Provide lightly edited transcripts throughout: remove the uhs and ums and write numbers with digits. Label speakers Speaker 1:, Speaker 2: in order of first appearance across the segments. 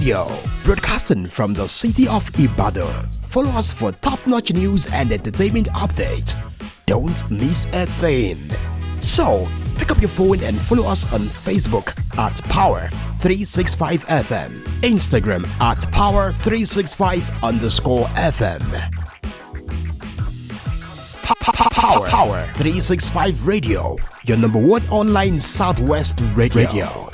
Speaker 1: Radio, broadcasting from the city of Ibadan. Follow us for top-notch news and entertainment updates. Don't miss a thing. So, pick up your phone and follow us on Facebook at Power365FM, Instagram at Power365_FM. Power 365 Radio, your number one online Southwest radio.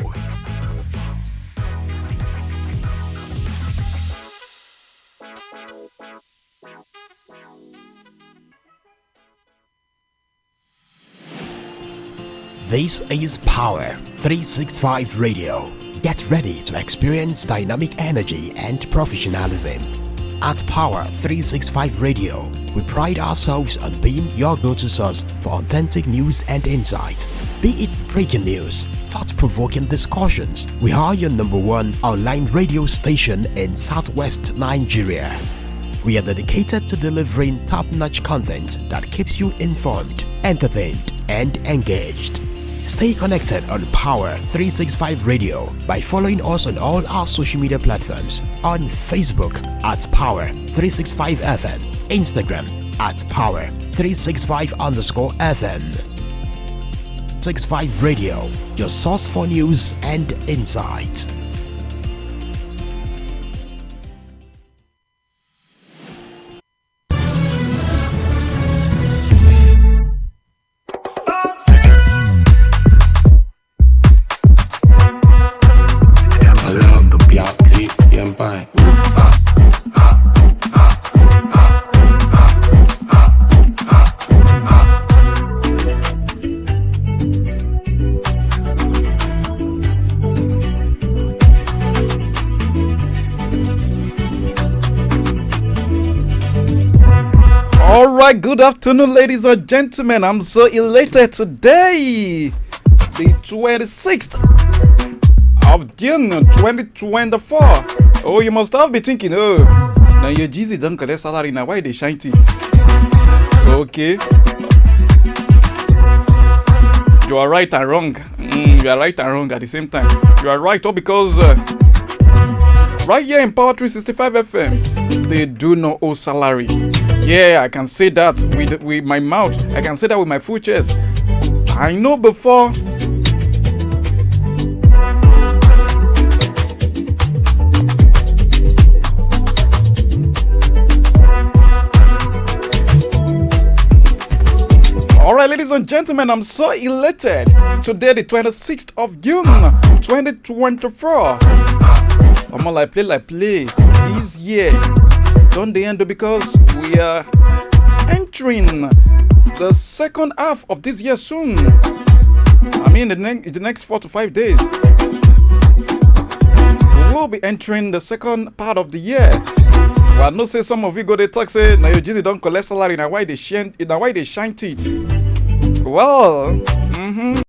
Speaker 1: This is Power 365 Radio. Get ready to experience dynamic energy and professionalism. At Power 365 Radio, we pride ourselves on being your go-to source for authentic news and insight. Be it breaking news, thought-provoking discussions, we are your number one online radio station in Southwest Nigeria. We are dedicated to delivering top-notch content that keeps you informed, entertained, and engaged. Stay connected on Power 365 Radio by following us on all our social media platforms, on Facebook at Power 365FM, Instagram at Power 365_FM. 65 Radio, your source for news and insight.
Speaker 2: Good afternoon, ladies and gentlemen. I'm so elated today, the 26th of June 2024. Oh, you must have been thinking, oh, now your Jesus don't collect salary, now why they shine teeth? Okay, you are right and wrong. You are right and wrong at the same time. You are right, all because right here in Power 365 FM, they do not owe salary. Yeah, I can say that with my mouth. I can say that with my full chest. I know before. Alright, ladies and gentlemen, I'm so elated. Today, the 26th of June, 2024. I'm all like play. This year don't the end because we are entering the second half of this year soon. I mean, the next 4 to 5 days, we will be entering the second part of the year. Well, I know say some of you go to talk say now your Jesus don't collect salary, now why they shine teeth. Well,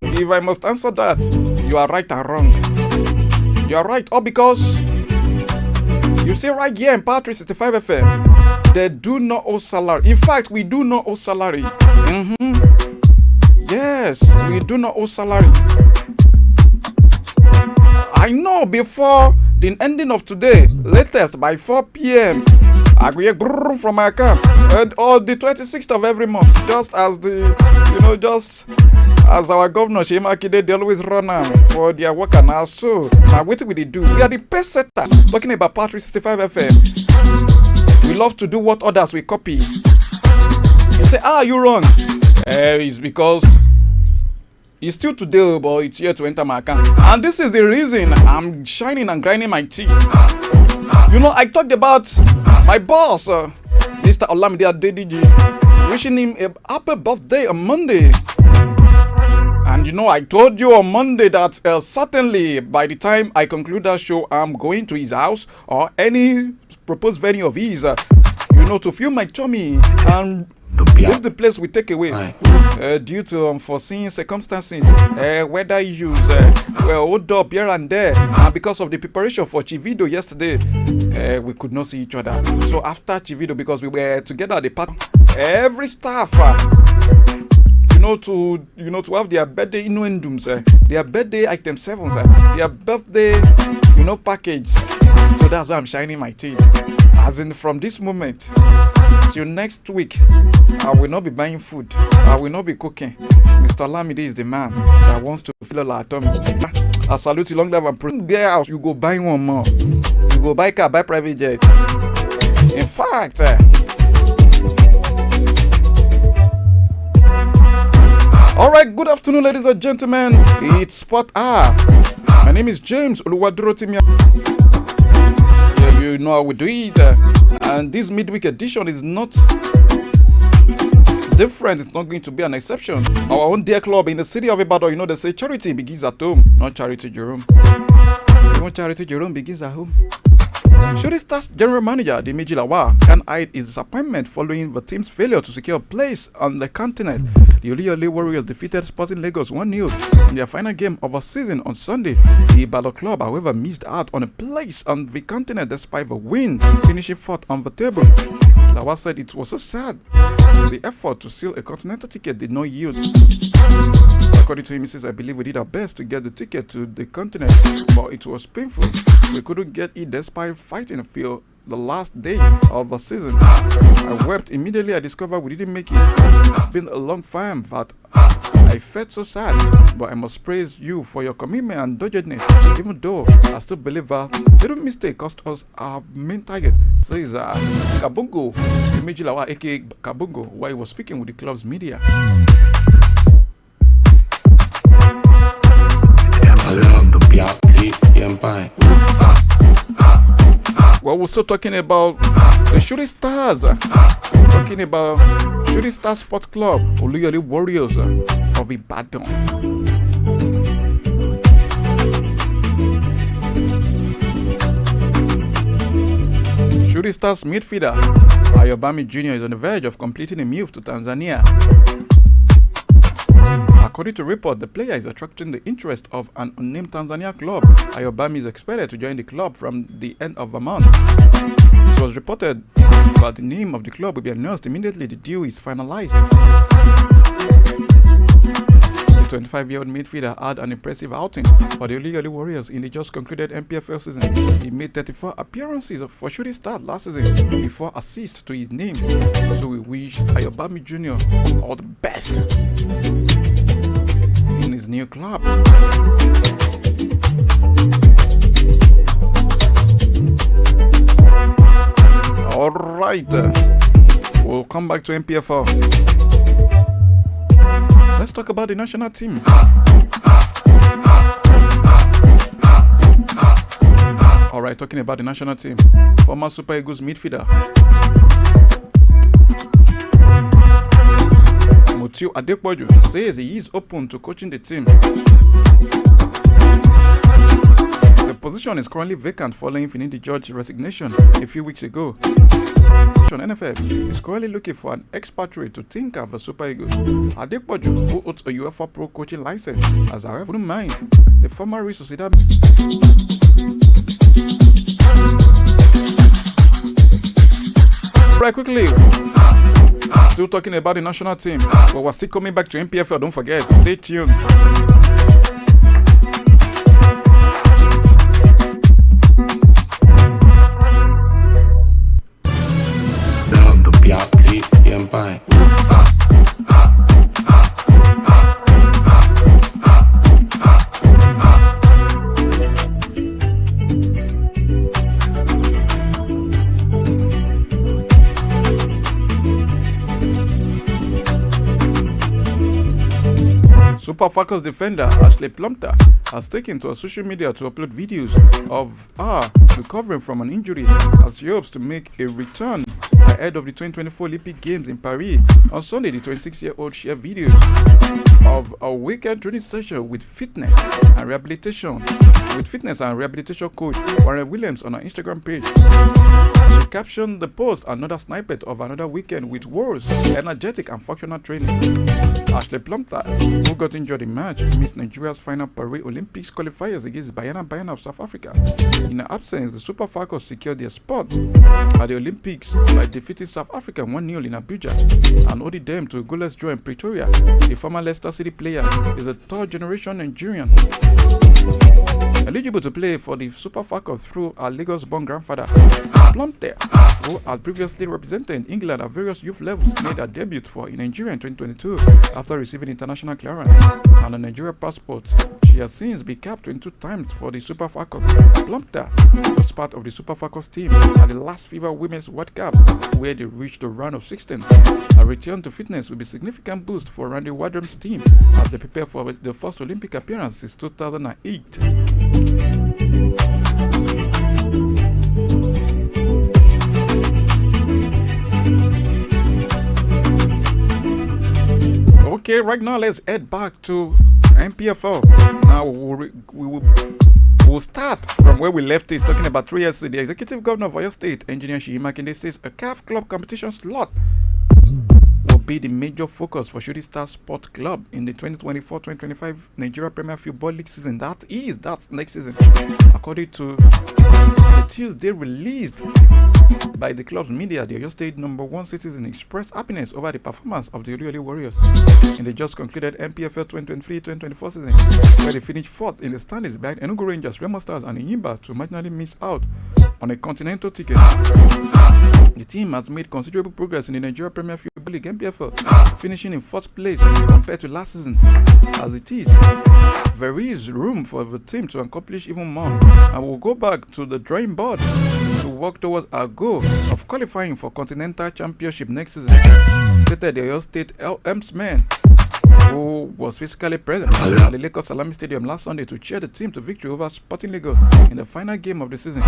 Speaker 2: if I must answer that, you are right and wrong. You are right, all because you see right here in Power 365 FM, they do not owe salary. In fact, we do not owe salary. Yes, we do not owe salary. I know before the ending of today, latest by 4 p.m., I will hear grrr from my account. And on the 26th of every month, just as as our governor Shema Kide, they always run for their worker now. So now what we do? We are the best setters talking about Power 365 FM. We love to do what others we copy. You say, you wrong. It's because it's still today, but it's here to enter my account. And this is the reason I'm shining and grinding my teeth. You know, I talked about my boss, Mr. Olamide Adediji, wishing him a happy birthday on Monday. And you know, I told you on Monday that certainly by the time I conclude that show, I'm going to his house or any proposed venue of his, to film my tummy and leave the place we take away due to unforeseen circumstances, weather issues, hold up here and there, and because of the preparation for Chivido yesterday, we could not see each other. So after Chivido, because we were together at the party, every staff to have their birthday innuendums, their birthday item 7s, their birthday package. So that's why I'm shining my teeth. As in, from this moment till next week, I will not be buying food. I will not be cooking. Mr. Lamide is the man that wants to fill our tummies. I salute you, long life and prosperity. Girl, you go buy one more. You go buy car, buy private jet. In fact, all right, good afternoon, ladies and gentlemen. It's Sport R. My name is James Oluwadurotimi. Yeah, you know how we do it. And this midweek edition is not different. It's not going to be an exception. Our own dear club in the city of Ibadan, you know, they say charity begins at home, not Charity Jerome. Even Charity Jerome begins at home. Shooting Stars general manager Dimeji Lawal can't hide his disappointment following the team's failure to secure a place on the continent. The Oluyole Warriors defeated Sporting Lagos 1-0 in their final game of the season on Sunday. The Ibadan club, however, missed out on a place on the continent despite the win, finishing fourth on the table. Lawal said it was so sad. The effort to seal a continental ticket did not yield. According to him, he says, I believe we did our best to get the ticket to the continent, but it was painful. We couldn't get it despite fighting till the last day of the season. I wept immediately I discovered we didn't make it. It's been a long time, but I felt so sad. But I must praise you for your commitment and doggedness, even though I still believe that little mistake cost us our main target, says Kabungo, Dimeji Lawal, aka Kabungo, while he was speaking with the club's media. Well, we're still talking about the Shooting Stars. Talking about Shooting Stars Sports Club, Oluyole Warriors of Ibadan. Shooting Stars midfielder Ayobami Jr. is on the verge of completing a move to Tanzania. According to report, the player is attracting the interest of an unnamed Tanzania club. Ayobami is expected to join the club from the end of the month. It was reported that the name of the club will be announced immediately the deal is finalized. The 25-year-old midfielder had an impressive outing for the Oluyole Warriors in the just concluded MPFL season. He made 34 appearances for Shooting Stars last season before assists to his name. So we wish Ayobami Jr. all the best in his new club. All right, we'll come back to MPFL. Let's talk about the national team. All right, talking about the national team. Former Super Eagles midfielder Mutiu Adepoju says he is open to coaching the team. The position is currently vacant following Finidi George's resignation a few weeks ago. NFF is currently looking for an expatriate to think of the Super Eagles. Adepoju, who holds a UEFA Pro coaching license, as I wouldn't mind the former Real Sociedad. Right, quickly. Still talking about the national team, but we're still coming back to MPFL. Don't forget, stay tuned.
Speaker 3: Down the piazzi Empire.
Speaker 2: Super Falcons defender Ashley Plumter has taken to her social media to upload videos of her recovering from an injury as she hopes to make a return ahead of the 2024 Olympic Games in Paris. On Sunday, the 26-year-old shared videos of a weekend training session with fitness and rehabilitation coach Warren Williams on her Instagram page. She captioned the post another snippet of another weekend with words, energetic and functional training. Ashley Plumter, who got injured in March, missed Nigeria's final Paris Olympics qualifiers against Bayana of South Africa. In her absence, the Super Falcons secured their spot at the Olympics by defeating South Africa 1-0 in Abuja and holding them to a goalless draw in Pretoria. The former Leicester City player is a third-generation Nigerian Eligible to play for the Super Falcons through our Lagos-born grandfather, Plumter, who had previously represented England at various youth levels, made her debut for in Nigeria in 2022 after receiving international clearance and a Nigeria passport. She has since been capped 22 times for the Super Falcons. Plumter was part of the Super Falcons team at the last FIFA Women's World Cup, where they reached the round of 16. A return to fitness will be a significant boost for Randy Wardrum's team as they prepare for the first Olympic appearance since 2008. Okay, right now let's head back to MPFL. Now we'll start from where we left it, talking about 3 years ago. The executive governor of Oyo State, Engineer Seyi Makinde, says a CAF club competition slot will be the major focus for Shooting Star Sport Club in the 2024-2025 Nigeria Premier Football League season. That's next season, according to the Tuesday released by the club's media. The Oyo State #1 citizen expressed happiness over the performance of the Oluyole Warriors in the just concluded MPFL 2023-2024 season, where they finished 4th in the standings behind Enugu Rangers, Remo Stars, and Iyimba to marginally miss out on a continental ticket. The team has made considerable progress in the Nigeria Premier Football League MPFL, finishing in 4th place compared to last season. As it is, there is room for the team to accomplish even more, and we'll go back to the drawing board to work towards our goal of qualifying for Continental Championship next season, stated the Oyo State LM's-man, who was physically present at the Lagos Salami Stadium last Sunday to cheer the team to victory over Sporting Lagos in the final game of the season.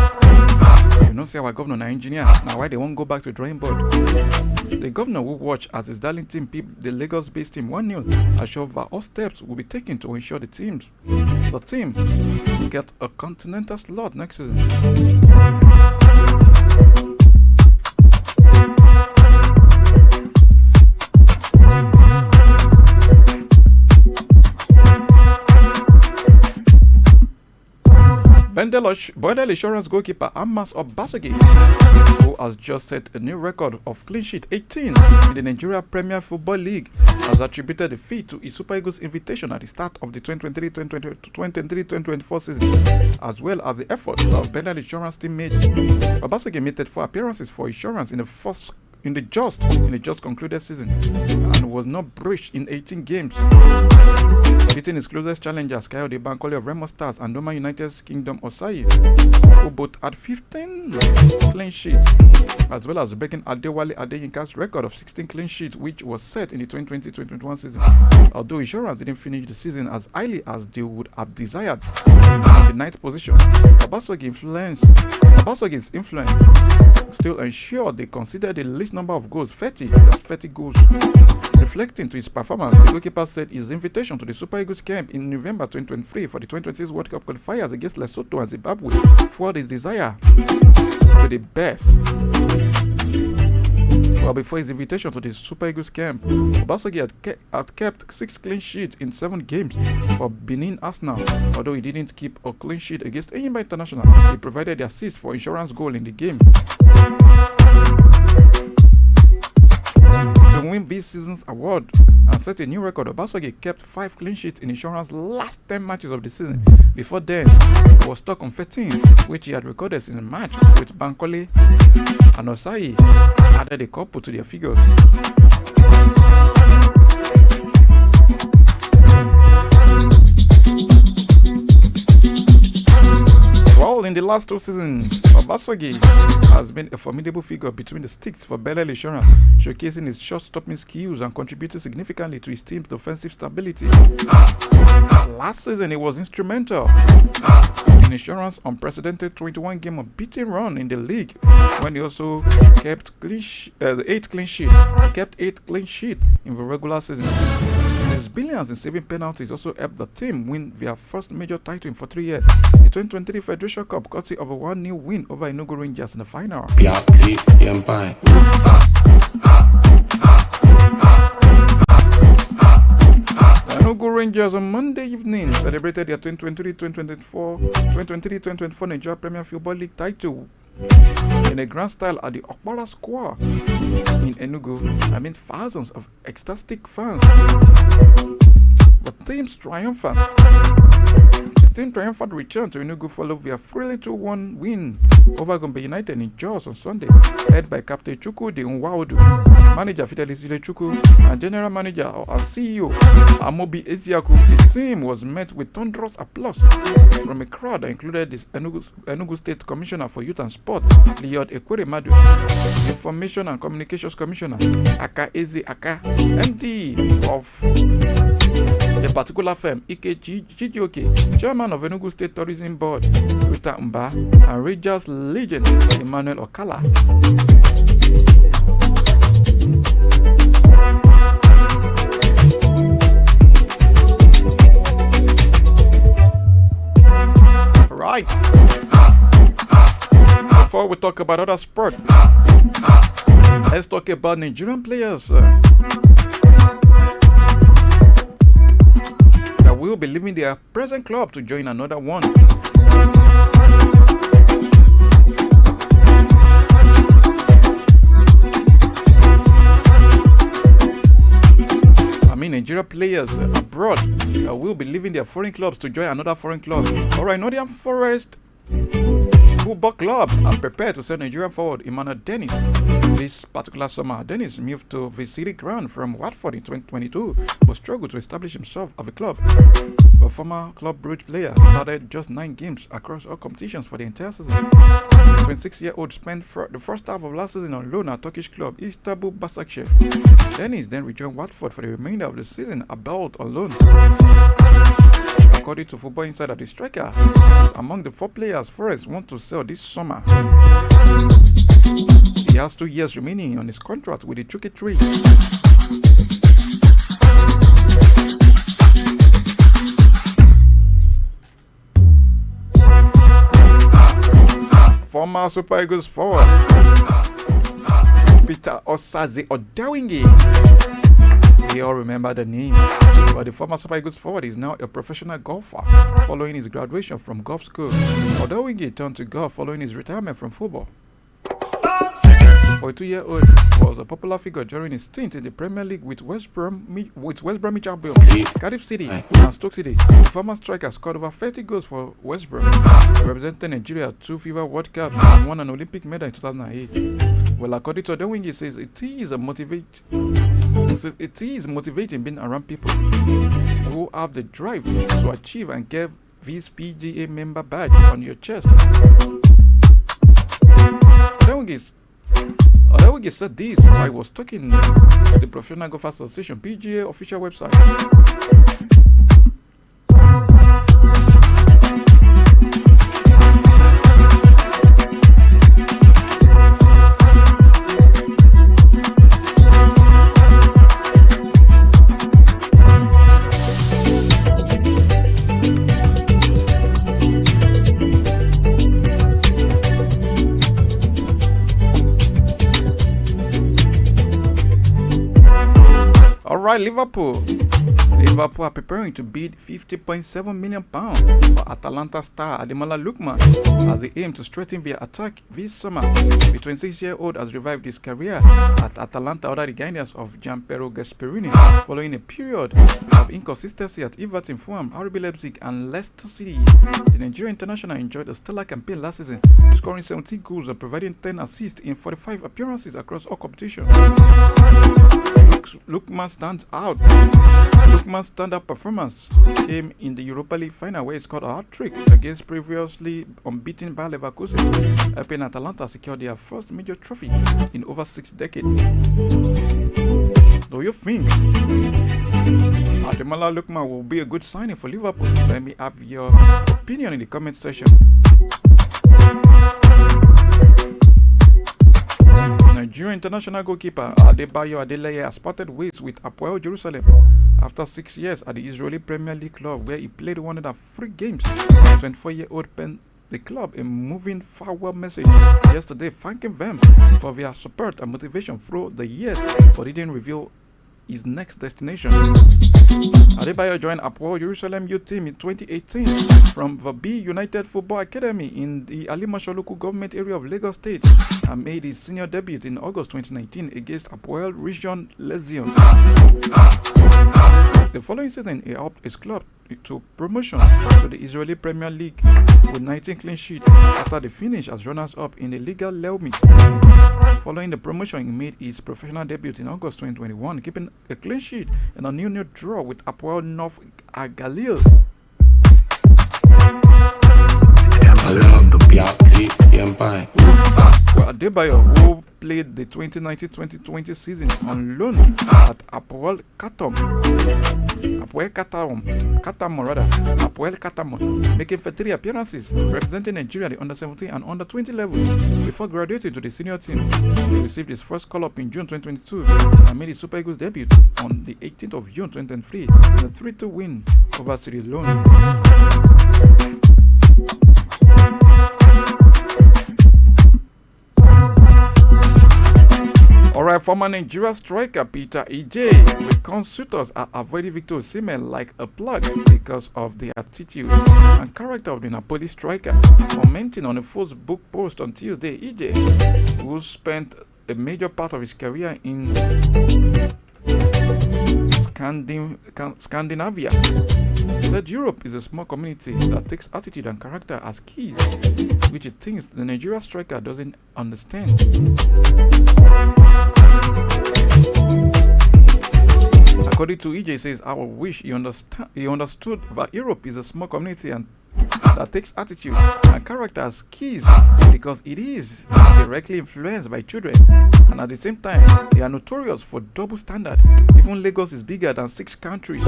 Speaker 2: You know, say our governor and engineer, now why they won't go back to the drawing board. The governor will watch as his darling team beat the Lagos-based team 1-0, assure that all steps will be taken to ensure the team will get a continental slot next season. Bendel Insurance goalkeeper Amas Obasogi, who has just set a new record of clean sheet 18 in the Nigeria Premier Football League, has attributed the feat to his Super Eagles invitation at the start of the 2023-2024 season, as well as the effort of Bendel Insurance teammates. Obasogi made 4 appearances for Insurance in the just concluded season and was not breached in 18 games, beating his closest challengers Kayode Bankole of Remo Stars and Doma United's Kingdom Osayi, who both had 15 clean sheets, as well as breaking Adewale Adeyinka's record of 16 clean sheets, which was set in the 2020-2021 season. Although Insurance didn't finish the season as highly as they would have desired at the 9th position, Obasogi's influence still ensured they considered the least number of goals, 30 goals. Reflecting to his performance, the goalkeeper said his invitation to the Super Eagles camp in November 2023 for the 2026 World Cup qualifiers against Lesotho and Zimbabwe fueled his desire to the best. Well, before his invitation to the Super Eagles camp, Obasogi had kept 6 clean sheets in 7 games for Benin Arsenal. Although he didn't keep a clean sheet against Enyimba International, he provided the assist for Insurance goal in the game. To win this season's award and set a new record, Obasogi kept 5 clean sheets in Insurance's last 10 matches of the season. Before then, he was stuck on 13, which he had recorded since a match with Bankole and Osayi added a couple to their figures. Well, in the last 2 seasons, Obasogi has been a formidable figure between the sticks for Bendel Insurance, showcasing his shot-stopping skills and contributing significantly to his team's defensive stability. Last season, he was instrumental in Insurance's unprecedented 21-game unbeaten run in the league, when he also kept 8 clean sheets. He kept 8 clean sheets in the regular season. His brilliance in saving penalties also helped the team win their first major title in 3 years, the 2023 Federation Cup, courtesy of a 1-0 win over Enugu Rangers in the final. Enugu Rangers on Monday evening celebrated their 2023-2024 Nigeria Premier Football League title in a grand style at the Okpara Square in Enugu amid thousands of ecstatic fans. The team's triumphant team triumphant return to Enugu followed via thrilling 2-1 win over Gombe United in Jos on Sunday, led by Captain Chukwudi Nwaudu, manager Fidelis Chukwu, and general manager and CEO Amobi Eziaku. The team was met with thunderous applause from a crowd that included this Enugu State Commissioner for Youth and Sport, Leod Ekweremadu, Information and Communications Commissioner Aka Eze Aka, MD of a particular firm, Ike Chijioke, chairman of Enugu State Tourism Board, Rita Mba, and Rangers legend, Emmanuel Okala. Right. Before we talk about other sport, let's talk about Nigerian players that will be leaving their present club to join another one. Nigerian players abroad will be leaving their foreign clubs to join another foreign club. Alright, Nottingham Forest Football Club are prepared to send Nigerian forward Emmanuel Dennis this particular summer. Dennis moved to the City Ground from Watford in 2022 but struggled to establish himself at the club. The former Club Brugge player started just 9 games across all competitions for the entire season. The 26-year-old spent the first half of last season on loan at Turkish club Istanbul Başakşehir. Dennis then rejoined Watford for the remainder of the season about on loan. According to Football Insider, the striker is among the 4 players Forest want to sell this summer. He has 2 years remaining on his contract with the Chucky Tree. Former Super Eagles forward Peter Osaze Odawingi. We all remember the name, but the former Super Eagles forward is now a professional golfer following his graduation from golf school. Odawingi turned to golf following his retirement from football. For a 2-year-old, was a popular figure during his stint in the Premier League with West Bromwich Albion, Cardiff City, and Stoke City. The former striker scored over 30 goals for West Brom, representing Nigeria at 2 FIFA World Cups and won an Olympic medal in 2008. Well, according to Odawingi, says it is motivating being around people who have the drive to achieve and get this PGA member badge on your chest. Odawingi said this while I was talking to the Professional Golf Association PGA official website. Alright, Liverpool are preparing to bid £50.7 million for Atalanta star Ademola Lookman as they aim to strengthen their attack this summer. The 26-year-old has revived his career at Atalanta under the guidance of Gianpiero Gasperini following a period of inconsistency at Everton, Fulham, RB Leipzig and Leicester City. The Nigerian international enjoyed a stellar campaign last season, scoring 17 goals and providing 10 assists in 45 appearances across all competitions. Lookman's standout performance came in the Europa League final where he scored a hat-trick against previously unbeaten Bayer Leverkusen, helping Atalanta secure their first major trophy in over 6 decades. Do you think Ademola Lookman will be a good signing for Liverpool? Let me have your opinion in the comment section. Nigerian international goalkeeper Adebayo Adeleye has parted ways with Hapoel Jerusalem after 6 years at the Israeli Premier League club where he played 103 games. The 24-year-old penned the club a moving farewell message yesterday thanking them for their support and motivation through the years, but he didn't reveal his next destination. Adebayo joined Hapoel Jerusalem youth team in 2018 from the B United Football Academy in the Alimasho local government area of Lagos State and made his senior debut in August 2019 against Hapoel Region Lezion. The following season, he helped his club to promotion to the Israeli Premier League with 19 clean sheets after the finish as runners-up in the Liga Leumit. Following the promotion, he made his professional debut in August 2021, keeping a clean sheet in a 0-0 draw with Apoel North Galil. Well, Adebayo, who played the 2019-2020 season on loan at Apoel Katamon, making for 3 appearances representing Nigeria at the under-17 and under-20 level before graduating to the senior team. He received his first call-up in June 2022 and made his Super Eagles debut on the 18th of June 2023 in a 3-2 win over Sierra Leone. Alright, former Nigeria striker Peter Ije recalls suitors are avoiding Victor Osimhen like a plug because of the attitude and character of the Napoli striker. Commenting on a Facebook post on Tuesday, Ije, who spent a major part of his career in Scandinavia, said Europe is a small community that takes attitude and character as keys, which it thinks the Nigeria striker doesn't understand. According to EJ, says, I wish he understood that Europe is a small community and that takes attitude and character as keys because it is directly influenced by children, and at the same time they are notorious for double standard. Even Lagos is bigger than 6 countries,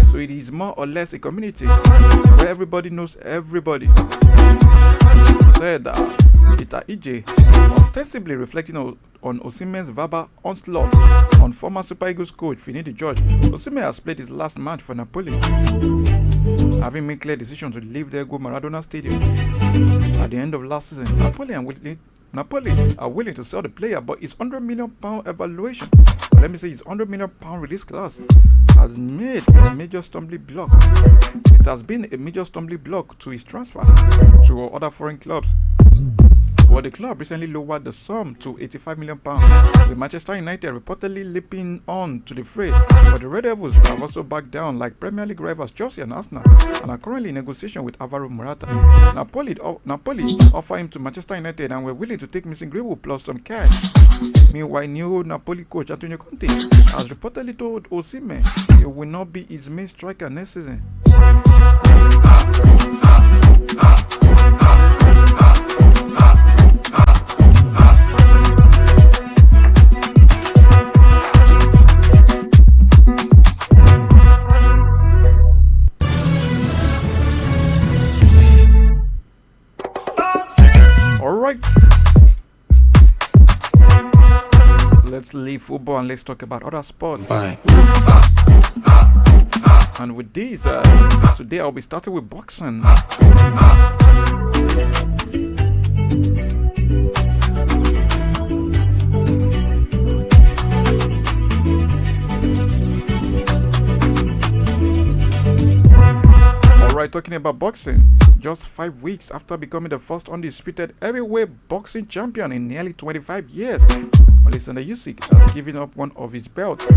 Speaker 2: so it is more or less a community where everybody knows everybody. Said Peter Ije, ostensibly reflecting on Osimhen's verbal onslaught on former Super Eagles coach Finidi George. Osimhen has played his last match for Napoli, having made clear decision to leave the Maradona Stadium at the end of last season. Napoli are willing to sell the player, but his £100 million evaluation, or let me say his £100 million release clause, has made a major stumbling block. It has been a major stumbling block to his transfer to other foreign clubs. Well, the club recently lowered the sum to £85 million, with Manchester United reportedly leaping on to the fray. But the Red Devils have also backed down, like Premier League rivals Chelsea and Arsenal, and are currently in negotiation with Alvaro Morata. Napoli offered him to Manchester United and were willing to take missing Greenwood plus some cash. Meanwhile, new Napoli coach Antonio Conte has reportedly told Osimhen he will not be his main striker next season. Alright, let's leave football and let's talk about other sports.
Speaker 3: Bye.
Speaker 2: And with these, today I'll be starting with boxing. Alright, talking about boxing, just 5 weeks after becoming the first undisputed heavyweight boxing champion in nearly 25 years, Alexander Usyk has given up one of his belts.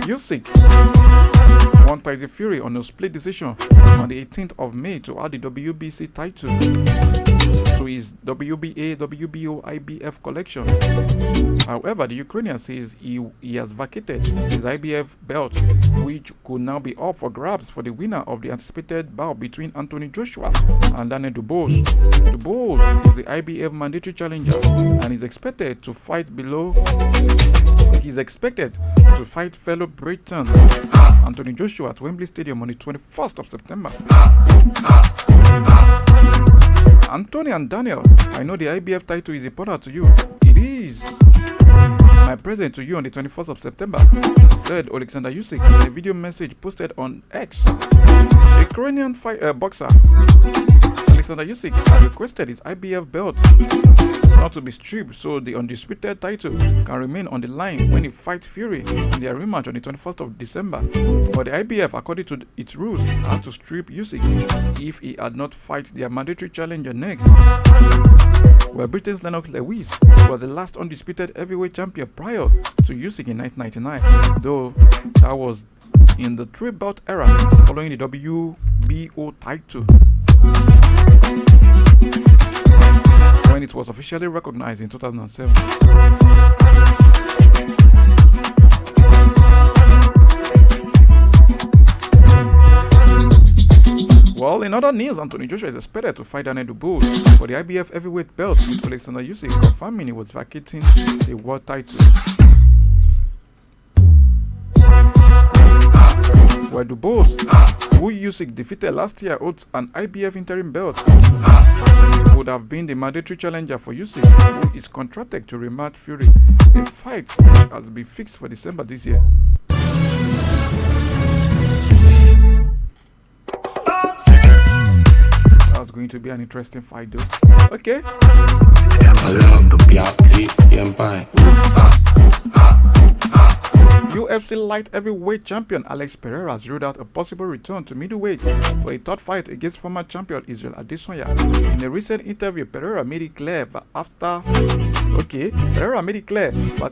Speaker 2: Usyk won Tyson Fury on a split decision on the 18th of May to add the WBC title to his WBA, WBO, IBF collection. However, the Ukrainian says he has vacated his IBF belt, which could now be up for grabs for the winner of the anticipated bout between Anthony Joshua and Daniel Dubois. Dubois is the IBF mandatory challenger and is expected to fight fellow Briton Anthony Joshua at Wembley Stadium on the 21st of September. Anthony and Daniel, I know the IBF title is important to you. It is my present to you on the 21st of September, said Alexander Usyk in a video message posted on X. A Ukrainian boxer, Alexander Usyk, has requested his IBF belt not to be stripped so the undisputed title can remain on the line when he fights Fury in their rematch on the 21st of December. But the IBF, according to its rules, had to strip Usyk if he had not fight their mandatory challenger next. Well, Britain's Lennox Lewis was the last undisputed heavyweight champion prior to Usyk in 1999, though that was in the three-belt era following the WBO title, when it was officially recognized in 2007. Well, in other news, Anthony Joshua is expected to fight Daniel Dubois for the IBF heavyweight belt, with Alexander Usyk confirming he was vacating the world title. While Dubois, who Usyk defeated last year, holds an IBF interim belt, would have been the mandatory challenger for Usyk, who is contracted to rematch Fury, a fight which has been fixed for December this year. That's going to be an interesting fight, though. Okay. UFC light heavyweight champion Alex Pereira has ruled out a possible return to middleweight for a third fight against former champion Israel Adesanya. In a recent interview, Pereira made it clear that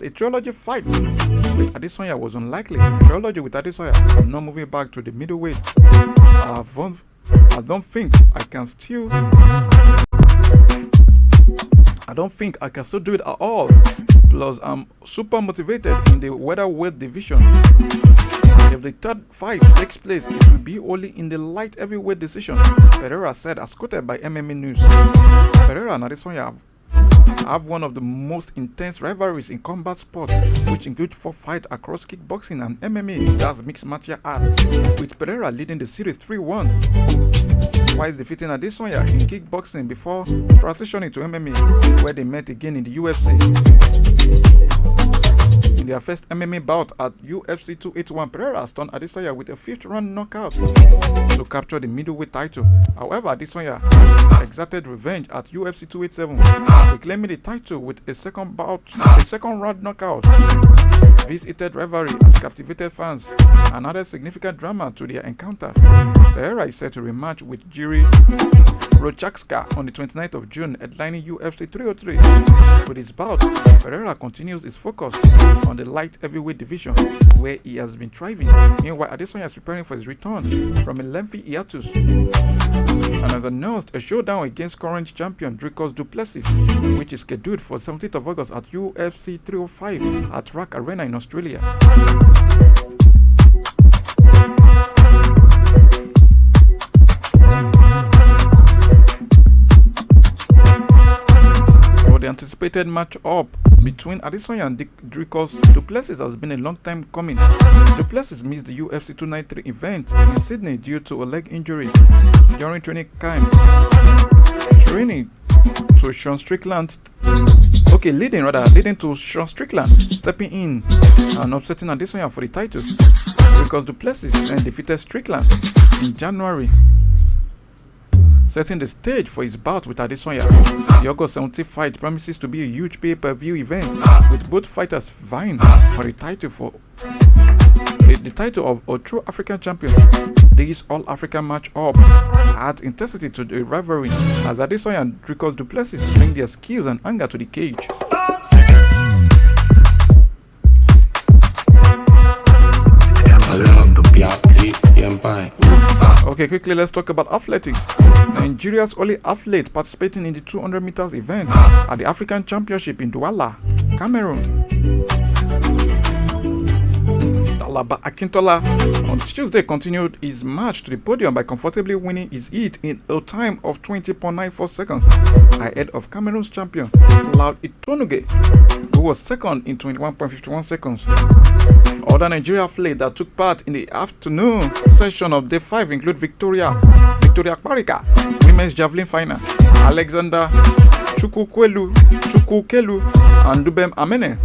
Speaker 2: a trilogy fight with Adesanya was unlikely. Trilogy with Adesanya, I'm not moving back to the middleweight. I don't think I can still do it at all. Plus, I'm super motivated in the welterweight division. If the third fight takes place, it will be only in the light heavyweight decision, Pereira said, as quoted by MMA News. Pereira and Adesanya have one of the most intense rivalries in combat sports, which include 4 fights across kickboxing and MMA, that's mixed martial art, with Pereira leading the series 3-1, twice defeating Adesanya in kickboxing before transitioning to MMA, where they met again in the UFC. In their first MMA bout at UFC 281, Pereira stunned Adesanya with a 5th-round knockout to capture the middleweight title. However, Adesanya exerted revenge at UFC 287, reclaiming the title with a second-round knockout. This heated rivalry has captivated fans and added significant drama to their encounters. Pereira is set to rematch with Jiri Prochazka on the 29th of June, headlining UFC 303. With his bout, Pereira continues his focus on the light heavyweight division, where he has been thriving. Meanwhile, Adesanya is preparing for his return from a lengthy hiatus and has announced a showdown against current champion Dricus Du Plessis, which is scheduled for 17th of August at UFC 305 at RAC Arena in Australia. The anticipated match-up between Adesanya and Dricus Du Plessis has been a long time coming. Du Plessis missed the UFC 293 event in Sydney due to a leg injury during training camp. Leading to Sean Strickland stepping in and upsetting Adesanya for the title, because Du Plessis then defeated Strickland in January, setting the stage for his bout with Adesanya. The August 17th fight promises to be a huge pay-per-view event, with both fighters vying for the title of a true African champion. This all-African match-up adds intensity to the rivalry as Adesanya and Dricus Du Plessis bring their skills and anger to the cage. Okay, quickly, let's talk about athletics. Nigeria's only athlete participating in the 200 meters event at the African Championship in Douala, Cameroon, Alaba Akintola, on Tuesday continued his march to the podium by comfortably winning his heat in a time of 20.94 seconds ahead of Cameroon's champion Cloud Itonuge, who was second in 21.51 seconds. Other Nigeria athletes that took part in the afternoon session of Day 5 include Victoria Kparika, women's javelin final, Alexander Chukwukelu and Dubem Amene,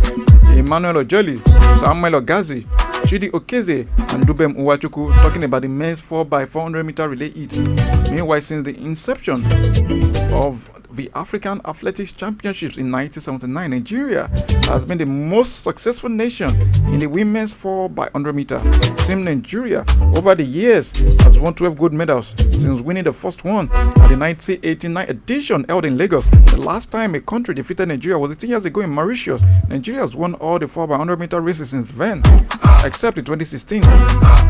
Speaker 2: Emmanuel Ojoli, Samuel Ogazi, Chidi Okeze and Dubem Uwachuku, talking about the men's 4x400 meter relay heat. Meanwhile, since the inception of the African Athletics Championships in 1979, Nigeria has been the most successful nation in the women's 4x100 meter. Team Nigeria over the years has won 12 gold medals since winning the first one at the 1989 edition held in Lagos. The last time a country defeated Nigeria was 18 years ago in Mauritius. Nigeria has won all the 4x100 meter races since then, except in 2016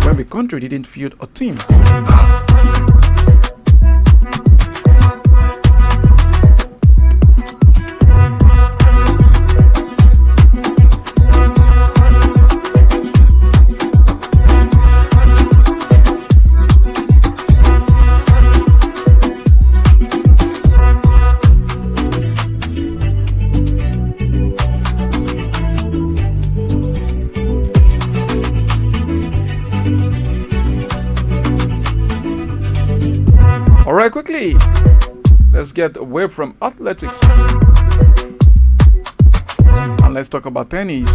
Speaker 2: when the country didn't field a team. Alright, quickly, let's get away from athletics and let's talk about tennis.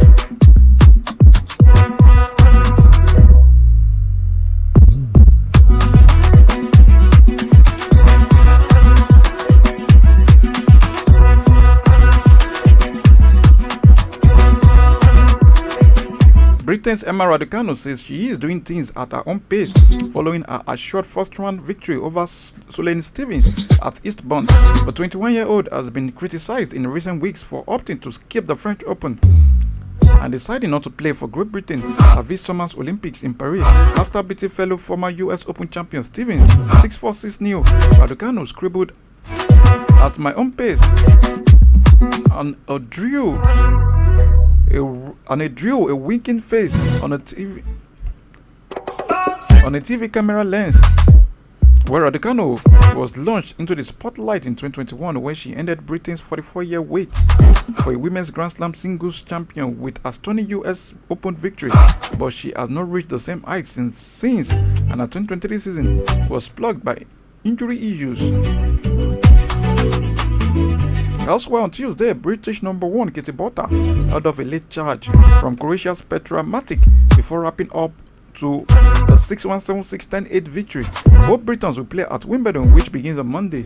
Speaker 2: Britain's Emma Raducanu says she is doing things at her own pace following her assured first-round victory over Sulaine Stevens at Eastbourne. The 21-year-old has been criticized in recent weeks for opting to skip the French Open and deciding not to play for Great Britain at this summer's Olympics in Paris after beating fellow former US Open champion Stevens 6-4, 6-0. Raducanu scribbled, "At my own pace," and drew a winking face on a TV camera lens, where Raducanu was launched into the spotlight in 2021 when she ended Britain's 44-year wait for a women's Grand Slam singles champion with a stunning US Open victory, but she has not reached the same height since and her 2023 season was plagued by injury issues. Elsewhere on Tuesday, British number 1 Katie Botta held off a late charge from Croatia's Petra Matic before wrapping up to a 6-1, 7-6, 10-8 victory. Both Britons will play at Wimbledon, which begins on Monday.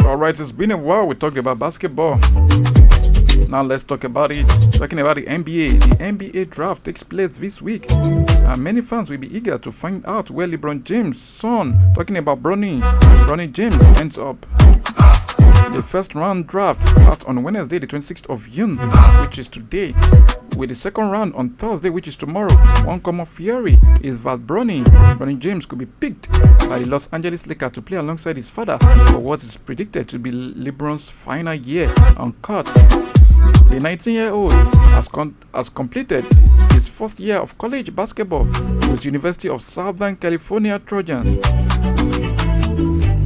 Speaker 2: Alright, it's been a while we talked about basketball. Now let's talk about it. Talking about the NBA. The NBA draft takes place this week, and many fans will be eager to find out where LeBron James' son, talking about Bronny James, ends up. The first round draft starts on Wednesday, the 26th of June, which is today, with the second round on Thursday, which is tomorrow. One common theory is that Bronny James could be picked by the Los Angeles Lakers to play alongside his father for what is predicted to be LeBron's final year on court. The 19-year-old has completed his first year of college basketball with University of Southern California Trojans,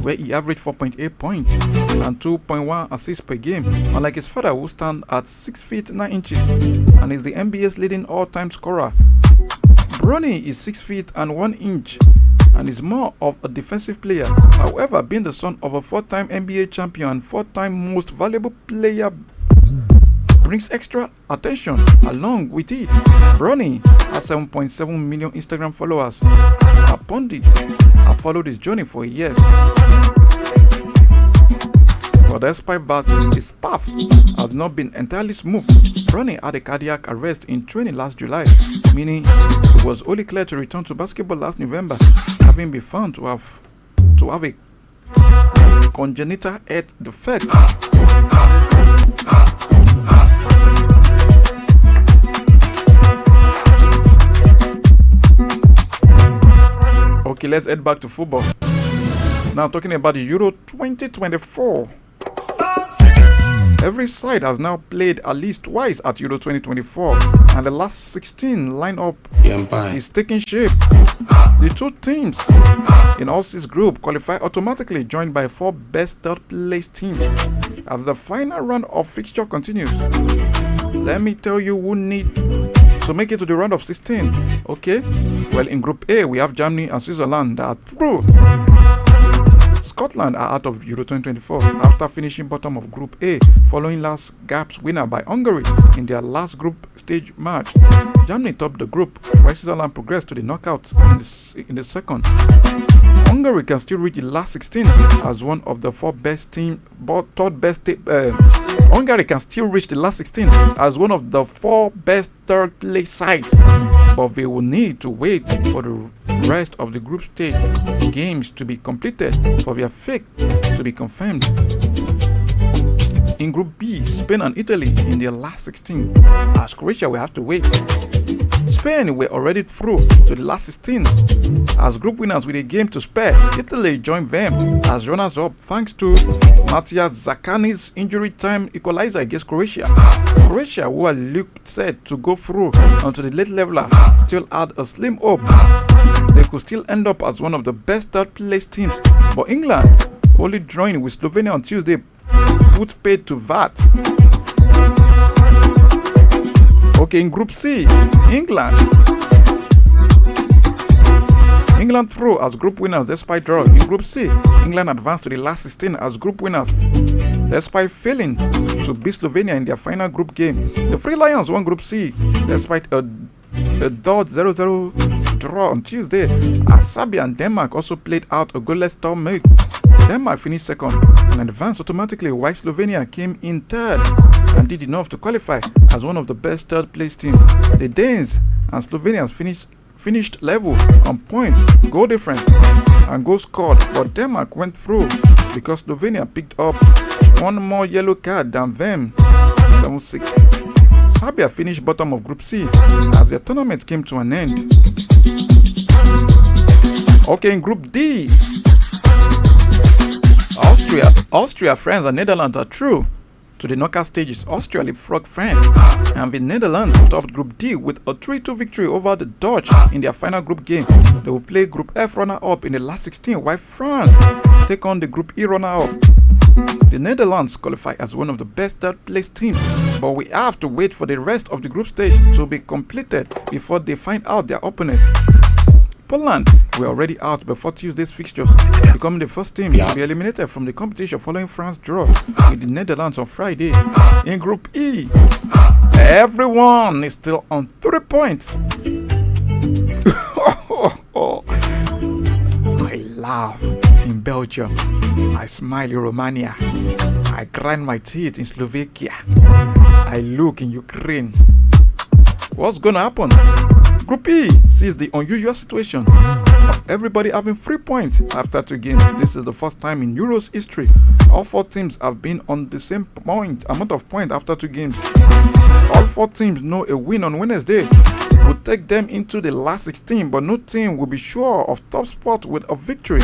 Speaker 2: where he averaged 4.8 points and 2.1 assists per game, unlike his father, who stands at 6 feet 9 inches and is the NBA's leading all-time scorer. Bronny is 6 feet and 1 inch and is more of a defensive player. However, being the son of a 4-time NBA champion and 4-time most valuable player brings extra attention. Along with it, Bronny has 7.7 million Instagram followers. Our pundits have followed his journey for years. But despite that, his path has not been entirely smooth. Bronny had a cardiac arrest in training last July, meaning he was only cleared to return to basketball last November, having been found to have a congenital heart defect. Okay, let's head back to football. Now talking about the Euro 2024. Every side has now played at least twice at Euro 2024, and the last 16 lineup is taking shape. The two teams in all 6 groups qualify automatically, joined by 4 best third-place teams as the final round of fixture continues. Let me tell you who need to make it to the round of 16. Okay, well, in Group A we have Germany and Switzerland that are through. Scotland are out of Euro 2024 after finishing bottom of Group A following last gap's winner by Hungary in their last group stage match. Germany topped the group while Switzerland progressed to the knockout in the second. Hungary can still reach the last 16 as one of the 4 best team, but third best team. Hungary can still reach the last 16 as one of the 4 best third place sides, but they will need to wait for the rest of the group stage games to be completed for their fate to be confirmed. In Group B, Spain and Italy in their last 16, as Croatia will have to wait. Spain were already through to the last 16 as group winners with a game to spare. Italy joined them as runners-up thanks to Mattia Zaccani's injury time equalizer against Croatia. Croatia, who had looked set to go through onto the late leveler, still had a slim hope they could still end up as one of the best third-place teams, but England, only drawing with Slovenia on Tuesday, put paid to that. Okay, in Group C, England through as group winners despite draw. In Group C, England advanced to the last 16 as group winners despite failing to beat Slovenia in their final group game. The Three Lions won Group C despite a dot 0-0 draw on Tuesday as Serbia and Denmark also played out a goalless stalemate. Denmark finished second and advanced automatically, while Slovenia came in third and did enough to qualify as one of the best third-place teams. The Danes and Slovenians finished level on points, goal difference, and goals scored, but Denmark went through because Slovenia picked up one more yellow card than them, 7-6. Serbia finished bottom of Group C as their tournament came to an end. Okay, in Group D, Austria, France, and Netherlands are through to the knockout stages. Austria leapfrogged France, and the Netherlands topped Group D with a 3-2 victory over the Dutch in their final group game. They will play Group F runner-up in the last 16, while France take on the Group E runner-up. The Netherlands qualify as one of the best third-place teams, but we have to wait for the rest of the group stage to be completed before they find out their opponent. Poland were already out before Tuesday's fixtures, becoming the first team to be eliminated from the competition following France's draw with the Netherlands on Friday. In Group E, everyone is still on 3 points. I laugh in Belgium, I smile in Romania, I grind my teeth in Slovakia, I look in Ukraine. What's gonna happen? Group E sees the unusual situation of everybody having 3 points after 2 games. This is the first time in Euros history all 4 teams have been on the same amount of points after 2 games. All 4 teams know a win on Wednesday will take them into the last 16, but no team will be sure of top spot with a victory.